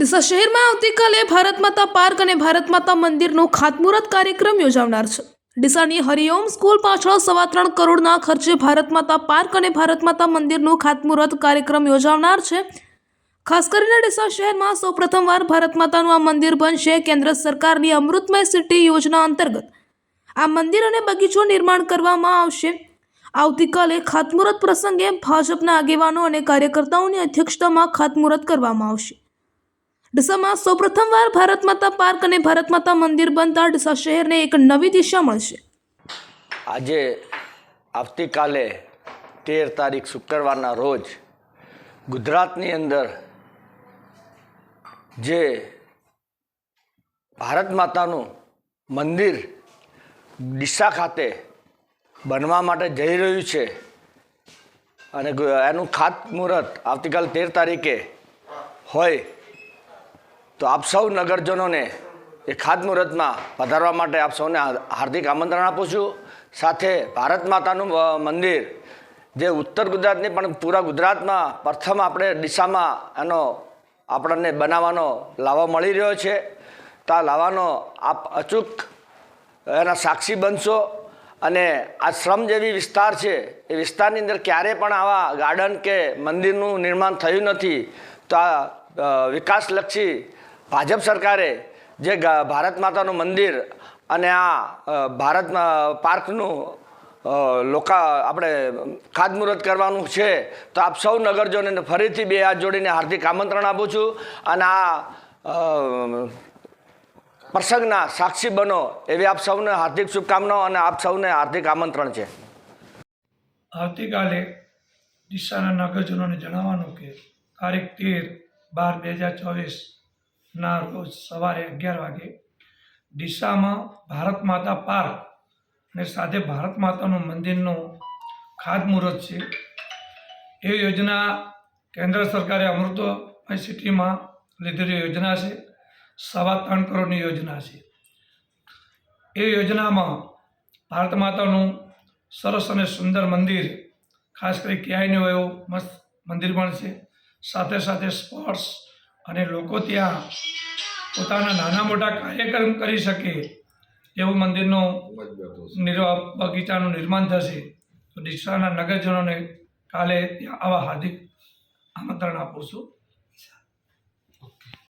ડીસા શહેરમાં આવતીકાલે ભારત માતા પાર્ક અને ભારત માતા મંદિરનો ખાતમુહૂર્ત કાર્યક્રમ યોજાનાર છે। ડીસાની હરિઓમ સ્કૂલ પાછળ 3.25 કરોડના ખર્ચે ભારત માતા પાર્ક અને ભારત માતા મંદિરનો ખાતમુહૂર્ત કાર્યક્રમ યોજાનાર છે। ખાસ કરીને ડીસા શહેરમાં સૌપ્રથમવાર ભારત માતાનું આ મંદિર બનશે। કેન્દ્ર સરકારની અમૃતમય સિટી યોજના અંતર્ગત આ મંદિર અને બગીચો નિર્માણ કરવામાં આવશે। આવતીકાલે ખાતમુહૂર્ત પ્રસંગે ભાજપના આગેવાનો અને કાર્યકર્તાઓની અધ્યક્ષતામાં ખાતમુહૂર્ત કરવામાં આવશે। ડીસામાં સૌપ્રથમવાર ભારત માતા પાર્ક અને ભારત માતા મંદિર બનતા ડીસા શહેરને એક નવી દિશા મળશે। આજે આવતીકાલે 13 તારીખ શુક્રવારના રોજ ગુજરાતની અંદર જે ભારત માતાનું મંદિર ડીસા ખાતે બનવા માટે જઈ રહ્યું છે અને એનું ખાતમુહૂર્ત આવતીકાલ 13 તારીખે હોય તો આપ સૌ નગરજનોને એ ખાતમુહૂર્તમાં પધારવા માટે આપ સૌને હાર્દિક આમંત્રણ આપું છું। સાથે ભારત માતાનું મંદિર જે ઉત્તર ગુજરાતની પણ પૂરા ગુજરાતમાં પ્રથમ આપણે ડીસામાં એનો આપણને બનાવવાનો લાવો મળી રહ્યો છે। તો આ લાવાનો આપ અચૂક એના સાક્ષી બનશો અને આ શ્રમ જેવી વિસ્તાર છે એ વિસ્તારની અંદર ક્યારેય પણ આવા ગાર્ડન કે મંદિરનું નિર્માણ થયું નથી। તો આ વિકાસલક્ષી ભાજપ સરકારે જે ભારત માતાનું મંદિર અને આ ભારત પાર્કનું આપણે ખાતમુહૂર્ત કરવાનું છે તો આપ સૌ નગરજનોને ફરીથી બે હાથ જોડીને હાર્દિક આમંત્રણ આપું છું અને આ પ્રસંગના સાક્ષી બનો એવી આપ સૌને હાર્દિક શુભકામનાઓ અને આપ સૌને હાર્દિક આમંત્રણ છે। આવતીકાલે ડીસાના નગરજનોને જણાવવાનું કે તારીખ 13/12/2024ના રોજ સવારે 11 વાગે ડીસામાં ભારત માતા પાર્ક અને સાથે ભારત માતાનું મંદિરનું ખાતમુહૂર્ત છે। એ યોજના કેન્દ્ર સરકારે અમૃતમય સિટીમાં લીધેલી યોજના છે। 3.25 કરોડની યોજના છે। એ યોજનામાં ભારત માતાનું સરસ અને સુંદર મંદિર, ખાસ કરી ક્યાંય ન હોય એવું મસ્ત મંદિર બનશે। સાથે સાથે સ્પોર્ટ્સ અને લોકો ત્યાં પોતાના નાના મોટા કાર્યક્રમ કરી શકે એવું મંદિરનું બગીચાનું નિર્માણ થશે। તો ડીસાના નગરજનોને કાલે ત્યાં આવા હાર્દિક આમંત્રણ આપું છું।